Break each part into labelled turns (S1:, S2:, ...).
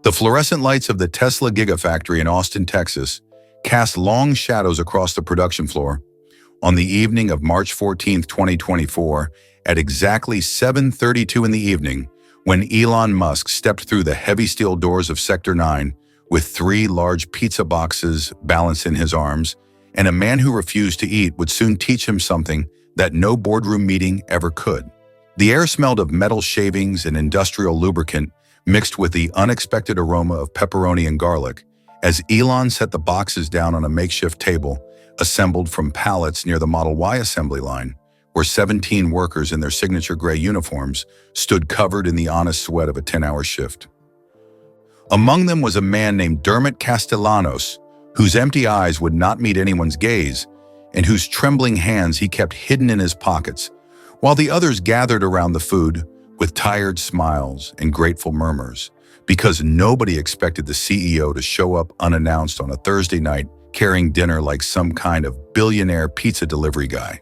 S1: The fluorescent lights of the Tesla Gigafactory in Austin, Texas, cast long shadows across the production floor. On the evening of March 14, 2024, at exactly 7:32 in the evening, when Elon Musk stepped through the heavy steel doors of Sector 9 with 3 large pizza boxes balanced in his arms, and a man who refused to eat would soon teach him something that no boardroom meeting ever could. The air smelled of metal shavings and industrial lubricant mixed with the unexpected aroma of pepperoni and garlic as Elon set the boxes down on a makeshift table assembled from pallets near the Model Y assembly line, where 17 workers in their signature gray uniforms stood covered in the honest sweat of a 10-hour shift. Among them was a man named Dermot Castellanos, whose empty eyes would not meet anyone's gaze and whose trembling hands he kept hidden in his pockets, while the others gathered around the food with tired smiles and grateful murmurs, because nobody expected the CEO to show up unannounced on a Thursday night carrying dinner like some kind of billionaire pizza delivery guy.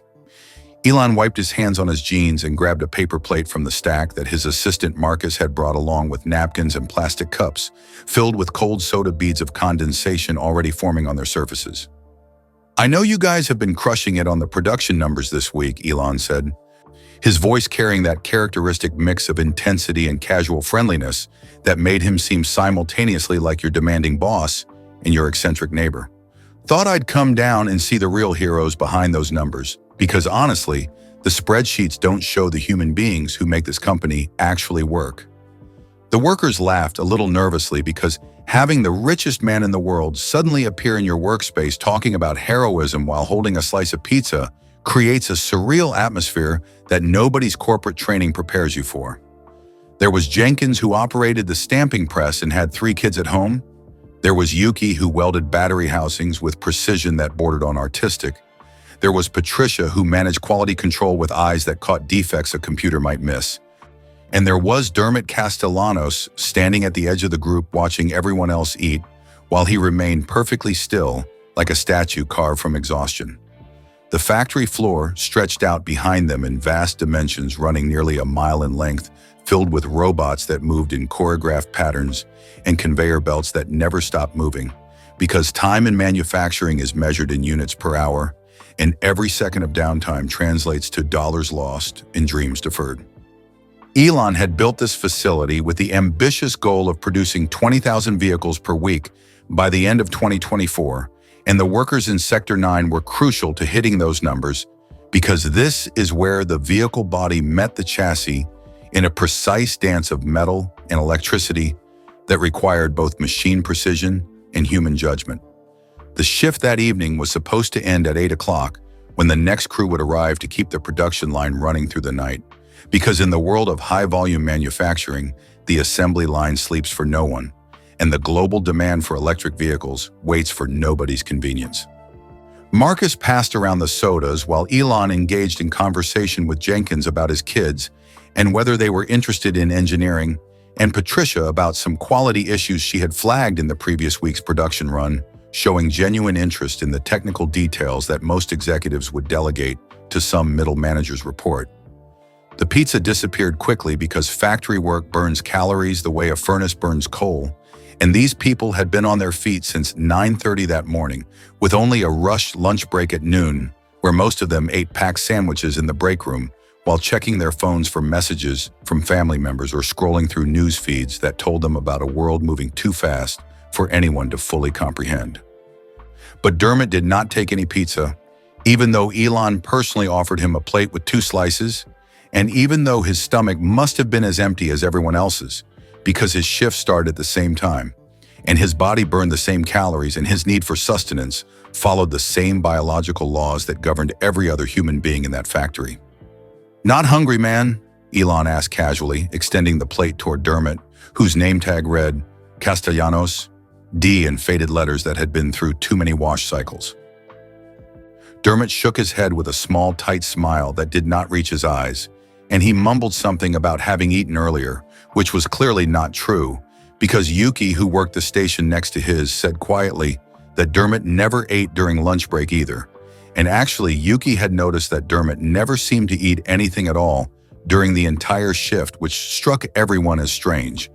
S1: Elon wiped his hands on his jeans and grabbed a paper plate from the stack that his assistant Marcus had brought along with napkins and plastic cups, filled with cold soda beads of condensation already forming on their surfaces. "I know you guys have been crushing it on the production numbers this week," Elon said, his voice carrying that characteristic mix of intensity and casual friendliness that made him seem simultaneously like your demanding boss and your eccentric neighbor. "Thought I'd come down and see the real heroes behind those numbers, because honestly, the spreadsheets don't show the human beings who make this company actually work." The workers laughed a little nervously because having the richest man in the world suddenly appear in your workspace talking about heroism while holding a slice of pizza creates a surreal atmosphere that nobody's corporate training prepares you for. There was Jenkins, who operated the stamping press and had 3 kids at home. There was Yuki, who welded battery housings with precision that bordered on artistic. There was Patricia, who managed quality control with eyes that caught defects a computer might miss. And there was Dermot Castellanos, standing at the edge of the group watching everyone else eat, while he remained perfectly still, like a statue carved from exhaustion. The factory floor stretched out behind them in vast dimensions running nearly a mile in length, filled with robots that moved in choreographed patterns and conveyor belts that never stopped moving, because time in manufacturing is measured in units per hour, and every second of downtime translates to dollars lost and dreams deferred. Elon had built this facility with the ambitious goal of producing 20,000 vehicles per week by the end of 2024, and the workers in Sector 9 were crucial to hitting those numbers because this is where the vehicle body met the chassis in a precise dance of metal and electricity that required both machine precision and human judgment. The shift that evening was supposed to end at 8 o'clock when the next crew would arrive to keep the production line running through the night, because in the world of high-volume manufacturing, the assembly line sleeps for no one, and the global demand for electric vehicles waits for nobody's convenience. Marcus passed around the sodas while Elon engaged in conversation with Jenkins about his kids and whether they were interested in engineering, and Patricia about some quality issues she had flagged in the previous week's production run, showing genuine interest in the technical details that most executives would delegate to some middle manager's report. The pizza disappeared quickly because factory work burns calories the way a furnace burns coal, and these people had been on their feet since 9:30 that morning, with only a rushed lunch break at noon, where most of them ate packed sandwiches in the break room while checking their phones for messages from family members or scrolling through news feeds that told them about a world moving too fast for anyone to fully comprehend. But Dermot did not take any pizza, even though Elon personally offered him a plate with 2 slices, and even though his stomach must have been as empty as everyone else's, because his shift started at the same time, and his body burned the same calories, and his need for sustenance followed the same biological laws that governed every other human being in that factory. "Not hungry, man?" Elon asked casually, extending the plate toward Dermot, whose name tag read Castellanos, D in faded letters that had been through too many wash cycles. Dermot shook his head with a small, tight smile that did not reach his eyes, and he mumbled something about having eaten earlier, which was clearly not true, because Yuki, who worked the station next to his, said quietly that Dermot never ate during lunch break either. And actually, Yuki had noticed that Dermot never seemed to eat anything at all during the entire shift, which struck everyone as strange.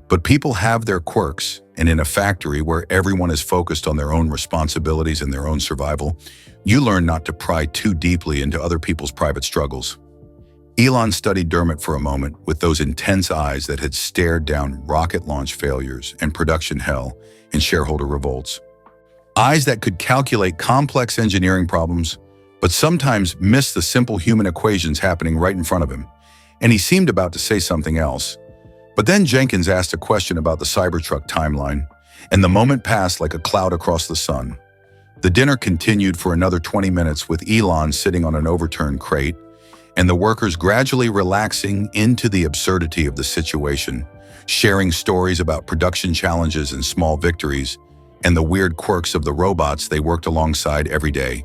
S1: But people have their quirks, and in a factory where everyone is focused on their own responsibilities and their own survival, you learn not to pry too deeply into other people's private struggles. Elon studied Dermot for a moment with those intense eyes that had stared down rocket launch failures and production hell and shareholder revolts. Eyes that could calculate complex engineering problems, but sometimes miss the simple human equations happening right in front of him. And he seemed about to say something else. But then Jenkins asked a question about the Cybertruck timeline, and the moment passed like a cloud across the sun. The dinner continued for another 20 minutes with Elon sitting on an overturned crate, and the workers gradually relaxing into the absurdity of the situation, sharing stories about production challenges and small victories, and the weird quirks of the robots they worked alongside every day,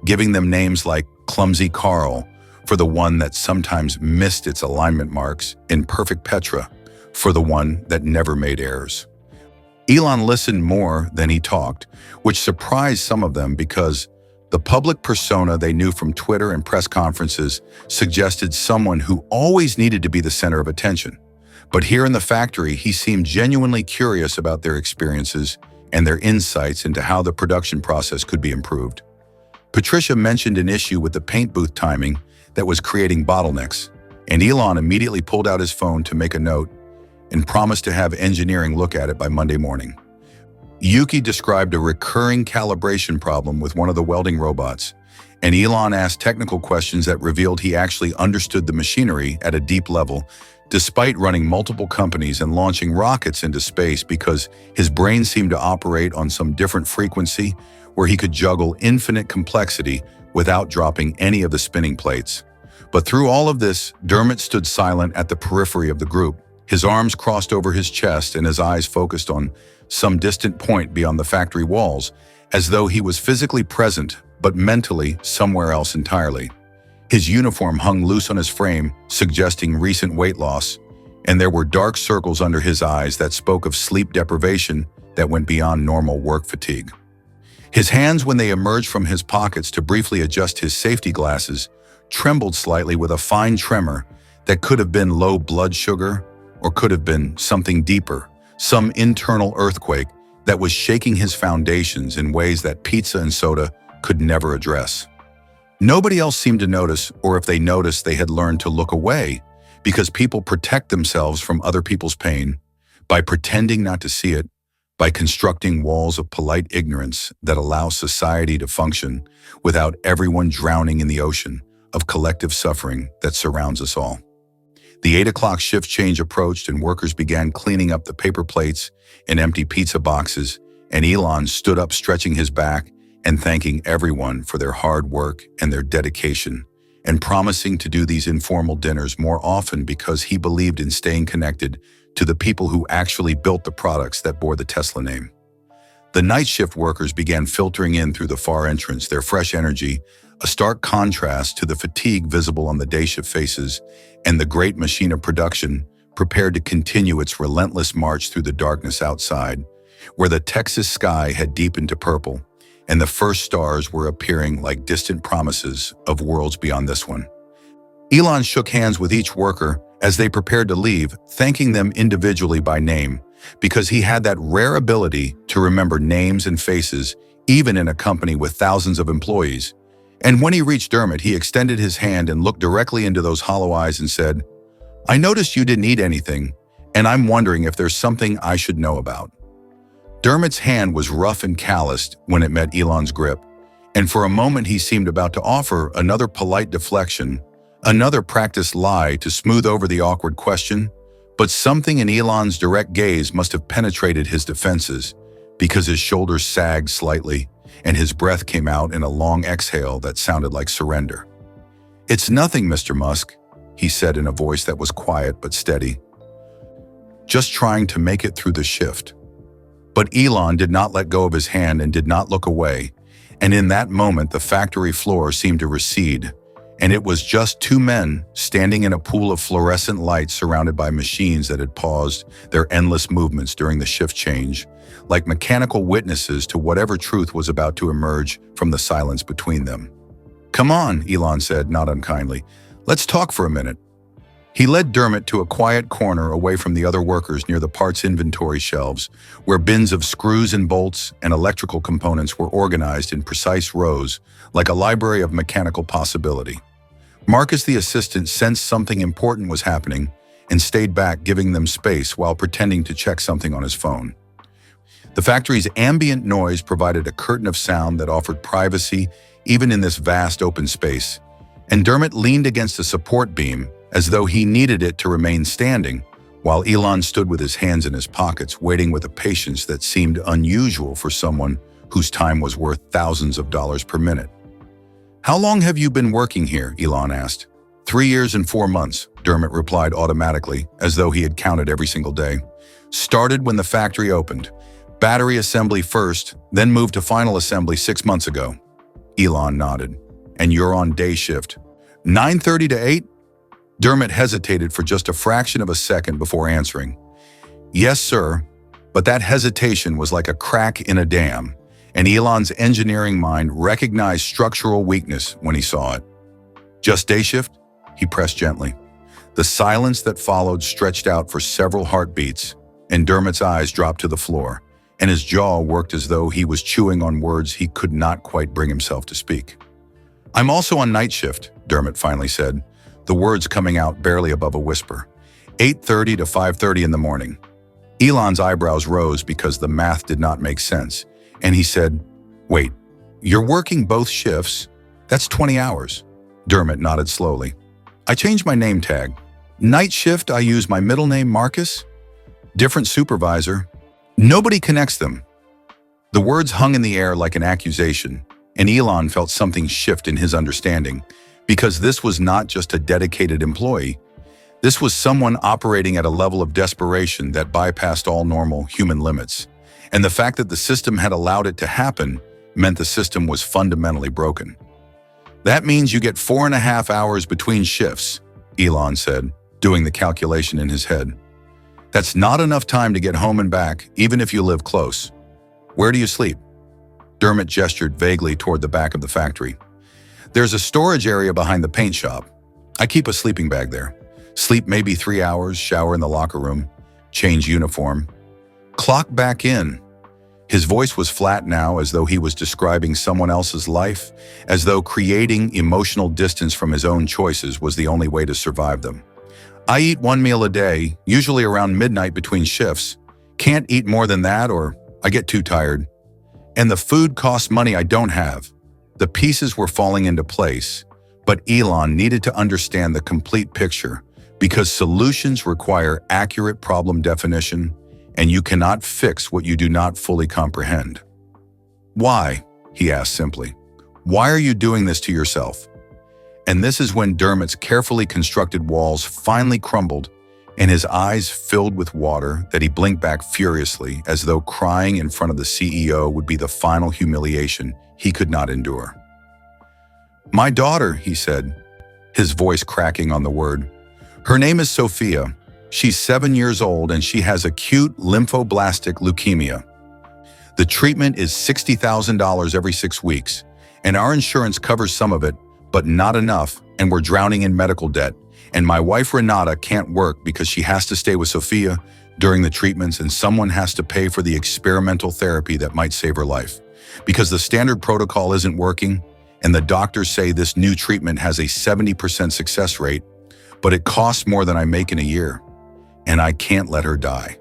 S1: giving them names like Clumsy Carl for the one that sometimes missed its alignment marks, and Perfect Petra for the one that never made errors. Elon listened more than he talked, which surprised some of them because the public persona they knew from Twitter and press conferences suggested someone who always needed to be the center of attention. But here in the factory, he seemed genuinely curious about their experiences and their insights into how the production process could be improved. Patricia mentioned an issue with the paint booth timing that was creating bottlenecks, and Elon immediately pulled out his phone to make a note and promised to have engineering look at it by Monday morning. Yuki described a recurring calibration problem with one of the welding robots, and Elon asked technical questions that revealed he actually understood the machinery at a deep level, despite running multiple companies and launching rockets into space, because his brain seemed to operate on some different frequency where he could juggle infinite complexity without dropping any of the spinning plates. But through all of this, Dermot stood silent at the periphery of the group, his arms crossed over his chest and his eyes focused on some distant point beyond the factory walls, as though he was physically present, but mentally somewhere else entirely. His uniform hung loose on his frame, suggesting recent weight loss, and there were dark circles under his eyes that spoke of sleep deprivation that went beyond normal work fatigue. His hands, when they emerged from his pockets to briefly adjust his safety glasses, trembled slightly with a fine tremor that could have been low blood sugar or could have been something deeper, some internal earthquake that was shaking his foundations in ways that pizza and soda could never address. Nobody else seemed to notice, or if they noticed, they had learned to look away, because people protect themselves from other people's pain by pretending not to see it, by constructing walls of polite ignorance that allow society to function without everyone drowning in the ocean of collective suffering that surrounds us all. The 8 o'clock shift change approached and workers began cleaning up the paper plates and empty pizza boxes, and Elon stood up stretching his back and thanking everyone for their hard work and their dedication, and promising to do these informal dinners more often because he believed in staying connected to the people who actually built the products that bore the Tesla name. The night shift workers began filtering in through the far entrance, their fresh energy, a stark contrast to the fatigue visible on the day shift faces, and the great machine of production prepared to continue its relentless march through the darkness outside, where the Texas sky had deepened to purple, and the first stars were appearing like distant promises of worlds beyond this one. Elon shook hands with each worker as they prepared to leave, thanking them individually by name, because he had that rare ability to remember names and faces, even in a company with thousands of employees. And when he reached Dermot, he extended his hand and looked directly into those hollow eyes and said, "I noticed you didn't eat anything, and I'm wondering if there's something I should know about." Dermot's hand was rough and calloused when it met Elon's grip, and for a moment he seemed about to offer another polite deflection, another practiced lie to smooth over the awkward question, but something in Elon's direct gaze must have penetrated his defenses, because his shoulders sagged slightly, and his breath came out in a long exhale that sounded like surrender. "It's nothing, Mr. Musk," he said in a voice that was quiet but steady. "Just trying to make it through the shift." But Elon did not let go of his hand and did not look away, and in that moment the factory floor seemed to recede, and it was just two men standing in a pool of fluorescent lights surrounded by machines that had paused their endless movements during the shift change, like mechanical witnesses to whatever truth was about to emerge from the silence between them. "Come on," Elon said, not unkindly. "Let's talk for a minute." He led Dermot to a quiet corner away from the other workers near the parts inventory shelves, where bins of screws and bolts and electrical components were organized in precise rows, like a library of mechanical possibility. Marcus, the assistant, sensed something important was happening and stayed back, giving them space while pretending to check something on his phone. The factory's ambient noise provided a curtain of sound that offered privacy even in this vast open space, and Dermot leaned against a support beam as though he needed it to remain standing, while Elon stood with his hands in his pockets, waiting with a patience that seemed unusual for someone whose time was worth thousands of dollars per minute. "How long have you been working here?" Elon asked. 3 years and 4 months, Dermot replied automatically, as though he had counted every single day. "Started when the factory opened. Battery assembly first, then moved to final assembly 6 months ago." Elon nodded. "And you're on day shift. 9:30 to 8? Dermot hesitated for just a fraction of a second before answering. "Yes, sir," but that hesitation was like a crack in a dam, and Elon's engineering mind recognized structural weakness when he saw it. "Just day shift?" He pressed gently. The silence that followed stretched out for several heartbeats, and Dermot's eyes dropped to the floor, and his jaw worked as though he was chewing on words he could not quite bring himself to speak. "I'm also on night shift," Dermot finally said, the words coming out barely above a whisper. 8:30 to 5:30 in the morning. Elon's eyebrows rose because the math did not make sense, and he said, "Wait, you're working both shifts? That's 20 hours." Dermot nodded slowly. "I changed my name tag. Night shift, I use my middle name Marcus. Different supervisor. Nobody connects them." The words hung in the air like an accusation, and Elon felt something shift in his understanding, because this was not just a dedicated employee. This was someone operating at a level of desperation that bypassed all normal human limits. And the fact that the system had allowed it to happen meant the system was fundamentally broken. "That means you get 4.5 hours between shifts," Elon said, doing the calculation in his head. "That's not enough time to get home and back, even if you live close. Where do you sleep?" Dermot gestured vaguely toward the back of the factory. "There's a storage area behind the paint shop. I keep a sleeping bag there. Sleep maybe 3 hours, shower in the locker room, change uniform. Clock back in." His voice was flat now, as though he was describing someone else's life, as though creating emotional distance from his own choices was the only way to survive them. "I eat 1 meal a day, usually around midnight between shifts. Can't eat more than that or I get too tired. And the food costs money I don't have." The pieces were falling into place, but Elon needed to understand the complete picture, because solutions require accurate problem definition, and you cannot fix what you do not fully comprehend. "Why?" he asked simply. "Why are you doing this to yourself?" And this is when Dermot's carefully constructed walls finally crumbled, and his eyes filled with water that he blinked back furiously, as though crying in front of the CEO would be the final humiliation he could not endure. "My daughter," he said, his voice cracking on the word. "Her name is Sophia. She's 7 years old and she has acute lymphoblastic leukemia. The treatment is $60,000 every 6 weeks, and our insurance covers some of it, but not enough, and we're drowning in medical debt. And my wife Renata can't work because she has to stay with Sophia during the treatments, and someone has to pay for the experimental therapy that might save her life. Because the standard protocol isn't working, and the doctors say this new treatment has a 70% success rate, but it costs more than I make in a year. And I can't let her die.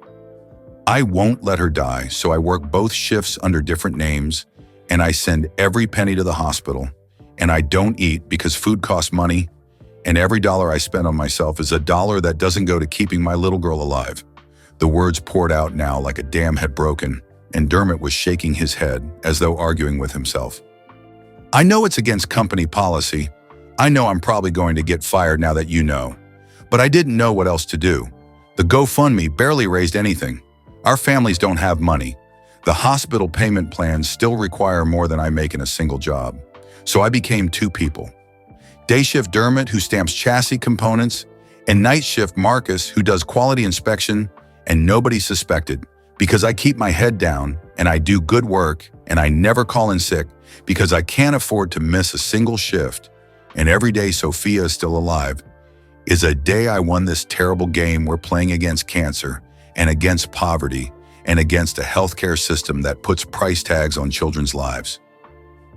S1: I won't let her die, so I work both shifts under different names, and I send every penny to the hospital, and I don't eat because food costs money, and every dollar I spend on myself is a dollar that doesn't go to keeping my little girl alive." The words poured out now like a dam had broken, and Dermot was shaking his head as though arguing with himself. "I know it's against company policy. I know I'm probably going to get fired now that you know. But I didn't know what else to do. The GoFundMe barely raised anything. Our families don't have money. The hospital payment plans still require more than I make in a single job. So I became 2 people. Day shift Dermot, who stamps chassis components, and night shift Marcus, who does quality inspection, and nobody suspected, because I keep my head down, and I do good work, and I never call in sick, because I can't afford to miss a single shift, and every day Sophia is still alive. is a day I won this terrible game we're playing against cancer and against poverty and against a healthcare system that puts price tags on children's lives.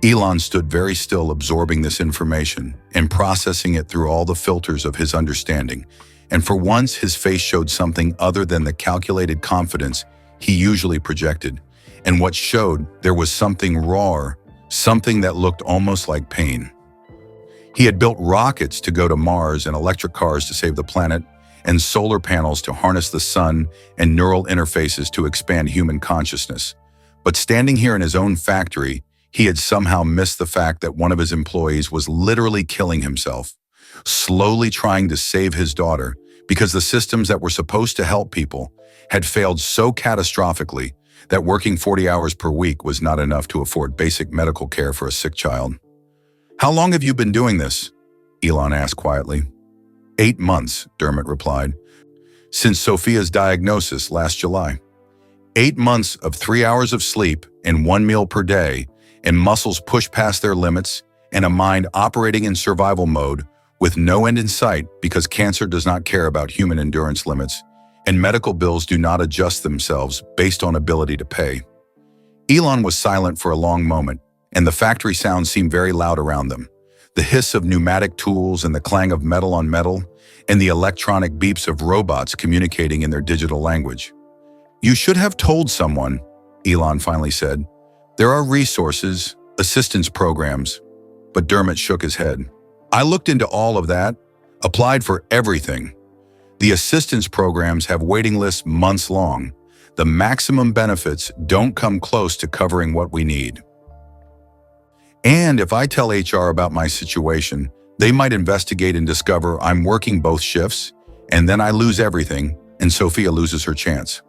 S1: Elon stood very still, absorbing this information and processing it through all the filters of his understanding. And for once, his face showed something other than the calculated confidence he usually projected. And what showed, there was something raw, something that looked almost like pain. He had built rockets to go to Mars and electric cars to save the planet and solar panels to harness the sun and neural interfaces to expand human consciousness. But standing here in his own factory, he had somehow missed the fact that one of his employees was literally killing himself, slowly trying to save his daughter because the systems that were supposed to help people had failed so catastrophically that working 40 hours per week was not enough to afford basic medical care for a sick child. "How long have you been doing this?" Elon asked quietly. 8 months, Dermot replied. "Since Sophia's diagnosis last July. 8 months of 3 hours of sleep and 1 meal per day, and muscles pushed past their limits, and a mind operating in survival mode with no end in sight because cancer does not care about human endurance limits, and medical bills do not adjust themselves based on ability to pay." Elon was silent for a long moment, and the factory sounds seemed very loud around them. The hiss of pneumatic tools and the clang of metal on metal, and the electronic beeps of robots communicating in their digital language. "You should have told someone," Elon finally said. "There are resources, assistance programs." But Dermot shook his head. "I looked into all of that, applied for everything. The assistance programs have waiting lists months long. The maximum benefits don't come close to covering what we need. And if I tell HR about my situation, they might investigate and discover I'm working both shifts, and then I lose everything, and Sophia loses her chance."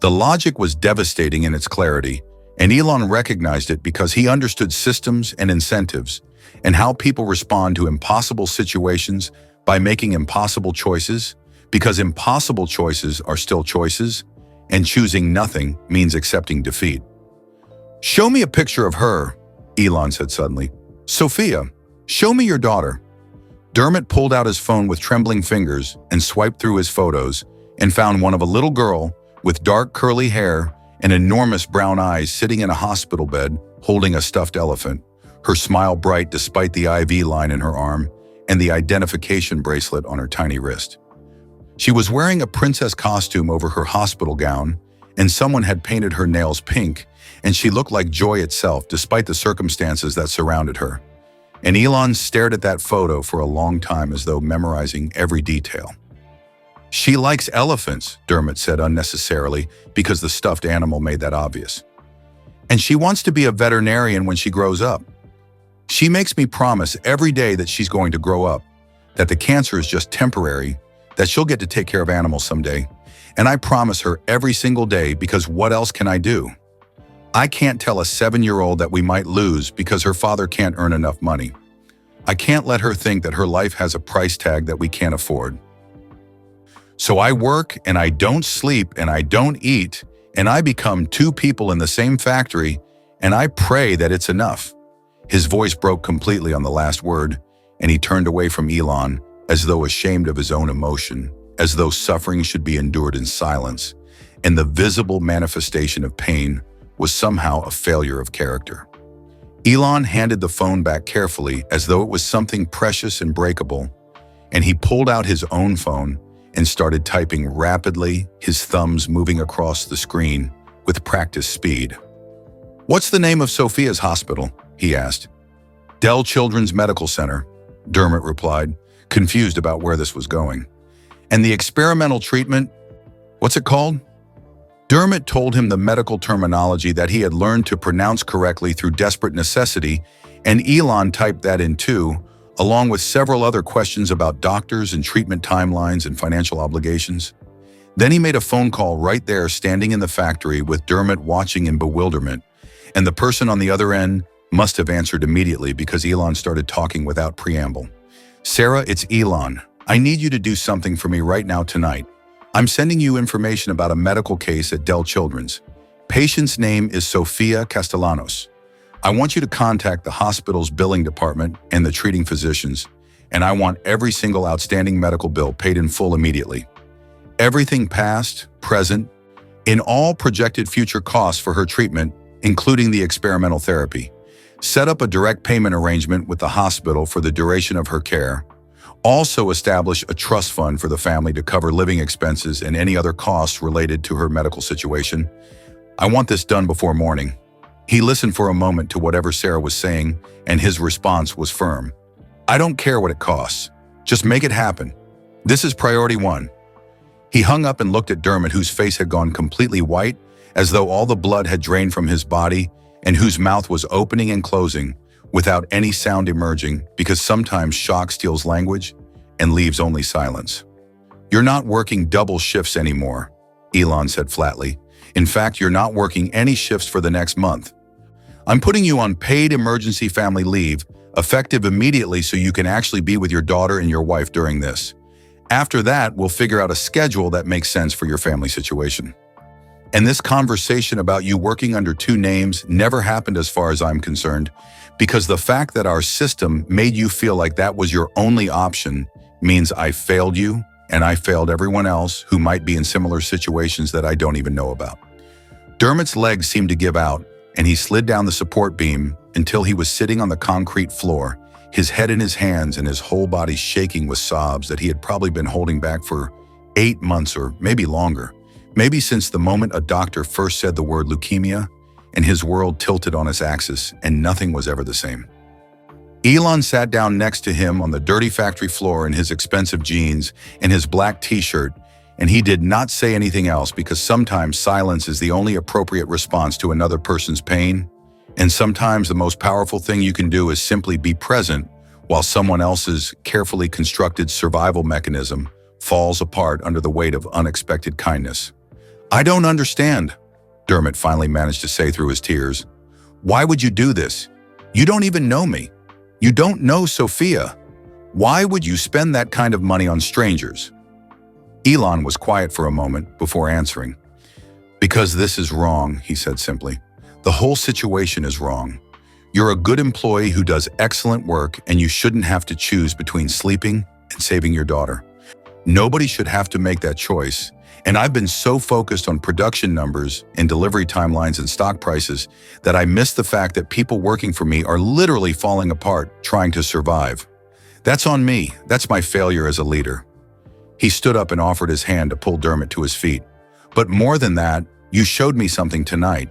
S1: The logic was devastating in its clarity, and Elon recognized it because he understood systems and incentives, and how people respond to impossible situations by making impossible choices, because impossible choices are still choices, and choosing nothing means accepting defeat. "Show me a picture of her," Elon said suddenly. "Sophia, show me your daughter." Dermot pulled out his phone with trembling fingers and swiped through his photos and found one of a little girl with dark curly hair and enormous brown eyes sitting in a hospital bed holding a stuffed elephant, her smile bright despite the IV line in her arm and the identification bracelet on her tiny wrist. She was wearing a princess costume over her hospital gown, and someone had painted her nails pink, and she looked like joy itself despite the circumstances that surrounded her. And Elon stared at that photo for a long time as though memorizing every detail. "She likes elephants," Dermot said unnecessarily because the stuffed animal made that obvious. "And she wants to be a veterinarian when she grows up. She makes me promise every day that she's going to grow up, that the cancer is just temporary, that she'll get to take care of animals someday. And I promise her every single day because what else can I do? I can't tell a 7-year-old that we might lose because her father can't earn enough money. I can't let her think that her life has a price tag that we can't afford. So I work and I don't sleep and I don't eat and I become 2 people in the same factory and I pray that it's enough." His voice broke completely on the last word, and he turned away from Elon as though ashamed of his own emotion, as though suffering should be endured in silence, and the visible manifestation of pain was somehow a failure of character. Elon handed the phone back carefully as though it was something precious and breakable, and he pulled out his own phone and started typing rapidly, his thumbs moving across the screen with practiced speed. "What's the name of Sophia's hospital?" he asked. "Dell Children's Medical Center," Dermot replied, confused about where this was going. "And the experimental treatment, what's it called?" Dermot told him the medical terminology that he had learned to pronounce correctly through desperate necessity, and Elon typed that in too, along with several other questions about doctors and treatment timelines and financial obligations. Then he made a phone call right there, standing in the factory with Dermot watching in bewilderment, and the person on the other end must have answered immediately because Elon started talking without preamble. "Sarah, it's Elon. I need you to do something for me right now tonight. I'm sending you information about a medical case at Dell Children's. Patient's name is Sophia Castellanos. I want you to contact the hospital's billing department and the treating physicians and I want every single outstanding medical bill paid in full immediately. Everything past, present, in all projected future costs for her treatment, including the experimental therapy. Set up a direct payment arrangement with the hospital for the duration of her care. Also establish a trust fund for the family to cover living expenses and any other costs related to her medical situation. I want this done before morning. He listened for a moment to whatever Sarah was saying, and his response was firm. I don't care what it costs. Just make it happen. This is priority one. He hung up and looked at Dermot, whose face had gone completely white, as though all the blood had drained from his body, and whose mouth was opening and closing without any sound emerging, because sometimes shock steals language and leaves only silence. You're not working double shifts anymore, Elon said flatly. In fact, you're not working any shifts for the next month. I'm putting you on paid emergency family leave, effective immediately so you can actually be with your daughter and your wife during this. After that, we'll figure out a schedule that makes sense for your family situation. And this conversation about you working under two names never happened as far as I'm concerned, because the fact that our system made you feel like that was your only option means I failed you and I failed everyone else who might be in similar situations that I don't even know about. Dermot's legs seemed to give out, and he slid down the support beam until he was sitting on the concrete floor, his head in his hands and his whole body shaking with sobs that he had probably been holding back for 8 months or maybe longer. Maybe since the moment a doctor first said the word leukemia, and his world tilted on its axis and nothing was ever the same. Elon sat down next to him on the dirty factory floor in his expensive jeans and his black t-shirt, and he did not say anything else, because sometimes silence is the only appropriate response to another person's pain, and sometimes the most powerful thing you can do is simply be present while someone else's carefully constructed survival mechanism falls apart under the weight of unexpected kindness. I don't understand, Dermot finally managed to say through his tears. Why would you do this? You don't even know me. You don't know Sophia. Why would you spend that kind of money on strangers? Elon was quiet for a moment before answering. Because this is wrong, he said simply. The whole situation is wrong. You're a good employee who does excellent work, and you shouldn't have to choose between sleeping and saving your daughter. Nobody should have to make that choice. And I've been so focused on production numbers and delivery timelines and stock prices that I missed the fact that people working for me are literally falling apart trying to survive. That's on me. That's my failure as a leader. He stood up and offered his hand to pull Dermot to his feet. But more than that, you showed me something tonight.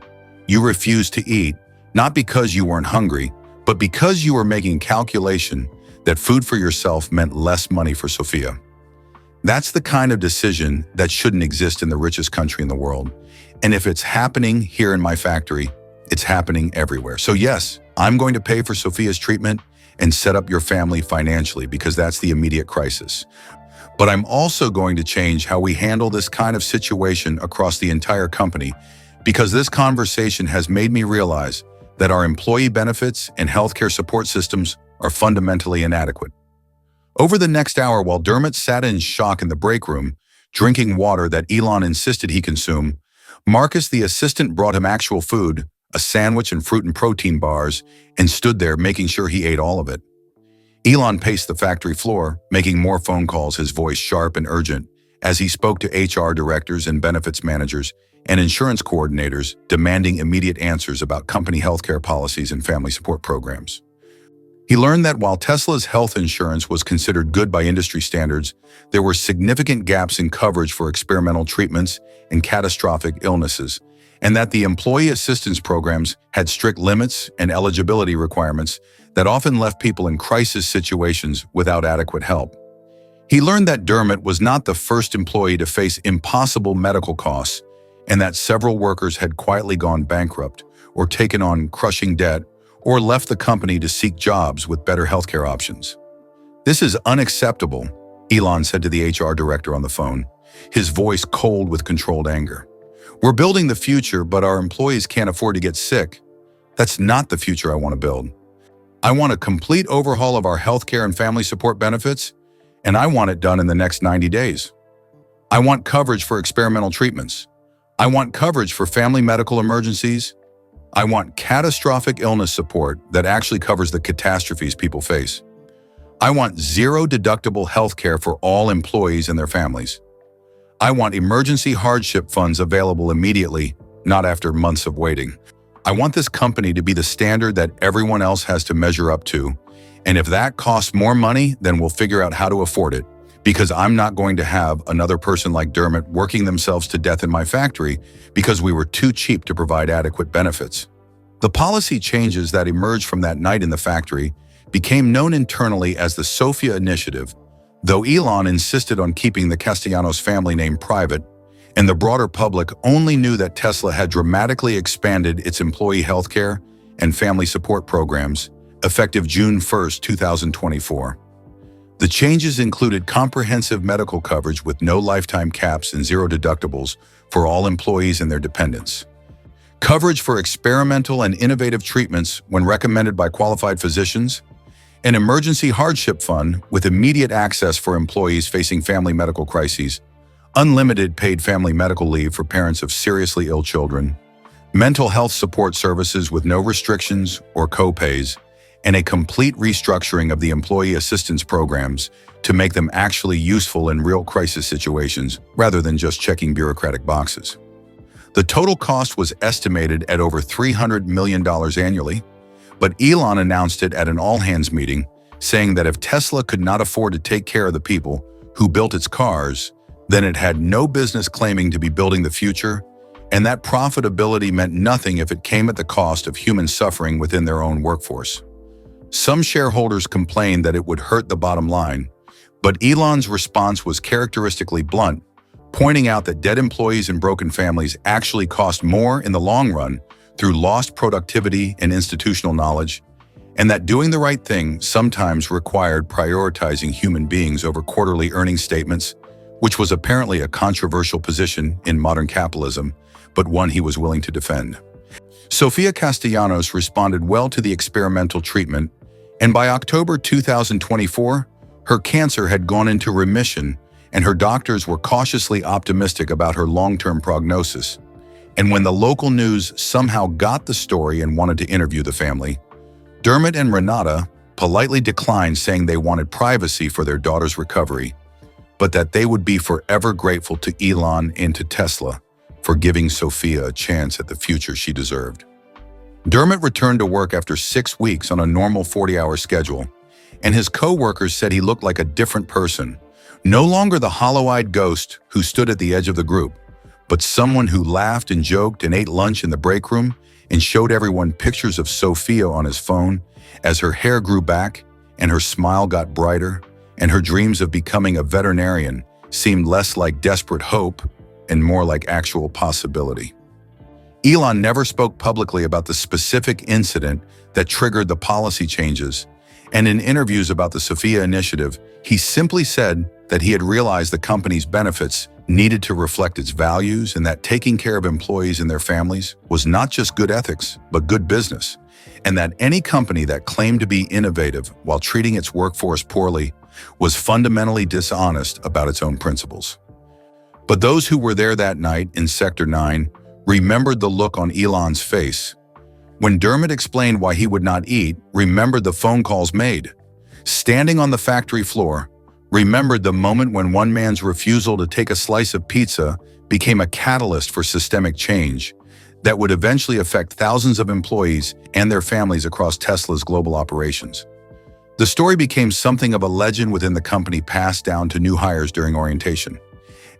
S1: You refused to eat, not because you weren't hungry, but because you were making calculation that food for yourself meant less money for Sophia. That's the kind of decision that shouldn't exist in the richest country in the world. And if it's happening here in my factory, it's happening everywhere. So yes, I'm going to pay for Sophia's treatment and set up your family financially, because that's the immediate crisis. But I'm also going to change how we handle this kind of situation across the entire company, because this conversation has made me realize that our employee benefits and healthcare support systems are fundamentally inadequate. Over the next hour, while Dermot sat in shock in the break room, drinking water that Elon insisted he consume, Marcus, the assistant, brought him actual food, a sandwich and fruit and protein bars, and stood there making sure he ate all of it. Elon paced the factory floor, making more phone calls, his voice sharp and urgent, as he spoke to HR directors and benefits managers and insurance coordinators, demanding immediate answers about company healthcare policies and family support programs. He learned that while Tesla's health insurance was considered good by industry standards, there were significant gaps in coverage for experimental treatments and catastrophic illnesses, and that the employee assistance programs had strict limits and eligibility requirements that often left people in crisis situations without adequate help. He learned that Dermot was not the first employee to face impossible medical costs, and that several workers had quietly gone bankrupt or taken on crushing debt or left the company to seek jobs with better healthcare options. This is unacceptable, Elon said to the HR director on the phone, his voice cold with controlled anger. We're building the future, but our employees can't afford to get sick. That's not the future I want to build. I want a complete overhaul of our healthcare and family support benefits, and I want it done in the next 90 days. I want coverage for experimental treatments. I want coverage for family medical emergencies. I want catastrophic illness support that actually covers the catastrophes people face. I want zero-deductible health care for all employees and their families. I want emergency hardship funds available immediately, not after months of waiting. I want this company to be the standard that everyone else has to measure up to, and if that costs more money, then we'll figure out how to afford it, because I'm not going to have another person like Dermot working themselves to death in my factory because we were too cheap to provide adequate benefits. The policy changes that emerged from that night in the factory became known internally as the Sophia Initiative, though Elon insisted on keeping the Castellanos family name private, and the broader public only knew that Tesla had dramatically expanded its employee healthcare and family support programs, effective June 1, 2024. The changes included comprehensive medical coverage with no lifetime caps and zero deductibles for all employees and their dependents, coverage for experimental and innovative treatments when recommended by qualified physicians, an emergency hardship fund with immediate access for employees facing family medical crises, unlimited paid family medical leave for parents of seriously ill children, mental health support services with no restrictions or co-pays, and a complete restructuring of the employee assistance programs to make them actually useful in real crisis situations rather than just checking bureaucratic boxes. The total cost was estimated at over $300 million annually, but Elon announced it at an all-hands meeting, saying that if Tesla could not afford to take care of the people who built its cars, then it had no business claiming to be building the future, and that profitability meant nothing if it came at the cost of human suffering within their own workforce. Some shareholders complained that it would hurt the bottom line, but Elon's response was characteristically blunt, pointing out that dead employees and broken families actually cost more in the long run through lost productivity and institutional knowledge, and that doing the right thing sometimes required prioritizing human beings over quarterly earnings statements, which was apparently a controversial position in modern capitalism, but one he was willing to defend. Sophia Castellanos responded well to the experimental treatment, and by October 2024, her cancer had gone into remission, and her doctors were cautiously optimistic about her long-term prognosis. And when the local news somehow got the story and wanted to interview the family, Dermot and Renata politely declined, saying they wanted privacy for their daughter's recovery, but that they would be forever grateful to Elon and to Tesla for giving Sophia a chance at the future she deserved. Dermot returned to work after 6 weeks on a normal 40-hour schedule, and his co-workers said he looked like a different person, no longer the hollow-eyed ghost who stood at the edge of the group, but someone who laughed and joked and ate lunch in the break room and showed everyone pictures of Sophia on his phone as her hair grew back and her smile got brighter and her dreams of becoming a veterinarian seemed less like desperate hope and more like actual possibility. Elon never spoke publicly about the specific incident that triggered the policy changes, and in interviews about the Sophia Initiative, he simply said that he had realized the company's benefits needed to reflect its values and that taking care of employees and their families was not just good ethics, but good business, and that any company that claimed to be innovative while treating its workforce poorly was fundamentally dishonest about its own principles. But those who were there that night in Sector 9 remembered the look on Elon's face. When Dermot explained why he would not eat, remembered the phone calls made. Standing on the factory floor, remembered the moment when one man's refusal to take a slice of pizza became a catalyst for systemic change that would eventually affect thousands of employees and their families across Tesla's global operations. The story became something of a legend within the company, passed down to new hires during orientation,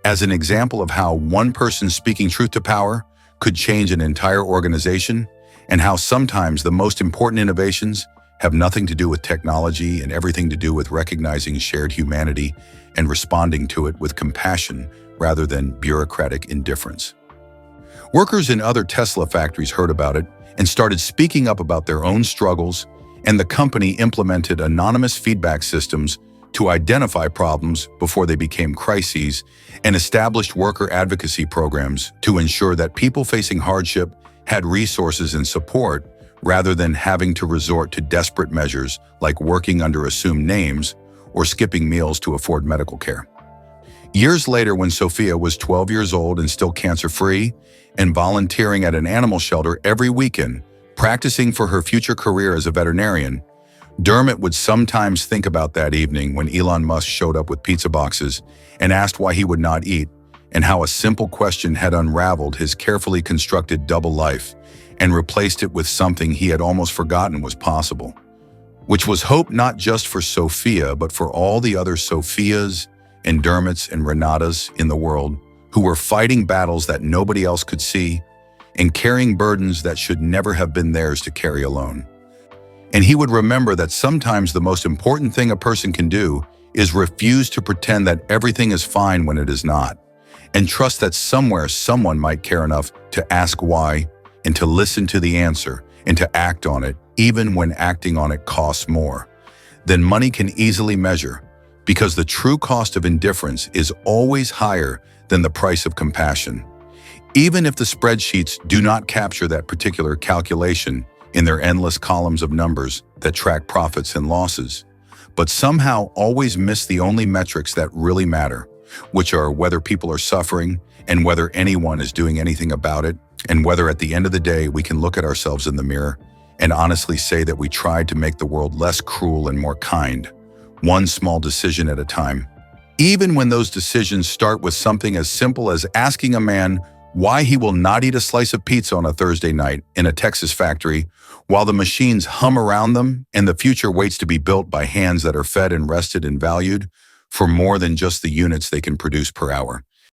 S1: as an example of how one person speaking truth to power could change an entire organization, and how sometimes the most important innovations have nothing to do with technology and everything to do with recognizing shared humanity and responding to it with compassion rather than bureaucratic indifference. Workers in other Tesla factories heard about it and started speaking up about their own struggles, and the company implemented anonymous feedback systems to identify problems before they became crises and established worker advocacy programs to ensure that people facing hardship had resources and support rather than having to resort to desperate measures like working under assumed names or skipping meals to afford medical care. Years later, when Sophia was 12 years old and still cancer-free and volunteering at an animal shelter every weekend, practicing for her future career as a veterinarian, Dermot would sometimes think about that evening when Elon Musk showed up with pizza boxes and asked why he would not eat, and how a simple question had unraveled his carefully constructed double life and replaced it with something he had almost forgotten was possible, which was hope not just for Sophia, but for all the other Sophias and Dermots and Renatas in the world who were fighting battles that nobody else could see and carrying burdens that should never have been theirs to carry alone. And he would remember that sometimes the most important thing a person can do is refuse to pretend that everything is fine when it is not, and trust that somewhere someone might care enough to ask why and to listen to the answer and to act on it, even when acting on it costs more than money can easily measure, because the true cost of indifference is always higher than the price of compassion. Even if the spreadsheets do not capture that particular calculation in their endless columns of numbers that track profits and losses, but somehow always miss the only metrics that really matter, which are whether people are suffering and whether anyone is doing anything about it, and whether at the end of the day we can look at ourselves in the mirror and honestly say that we tried to make the world less cruel and more kind, one small decision at a time. Even when those decisions start with something as simple as asking a man why he will not eat a slice of pizza on a Thursday night in a Texas factory while the machines hum around them and the future waits to be built by hands that are fed and rested and valued for more than just the units they can produce per hour.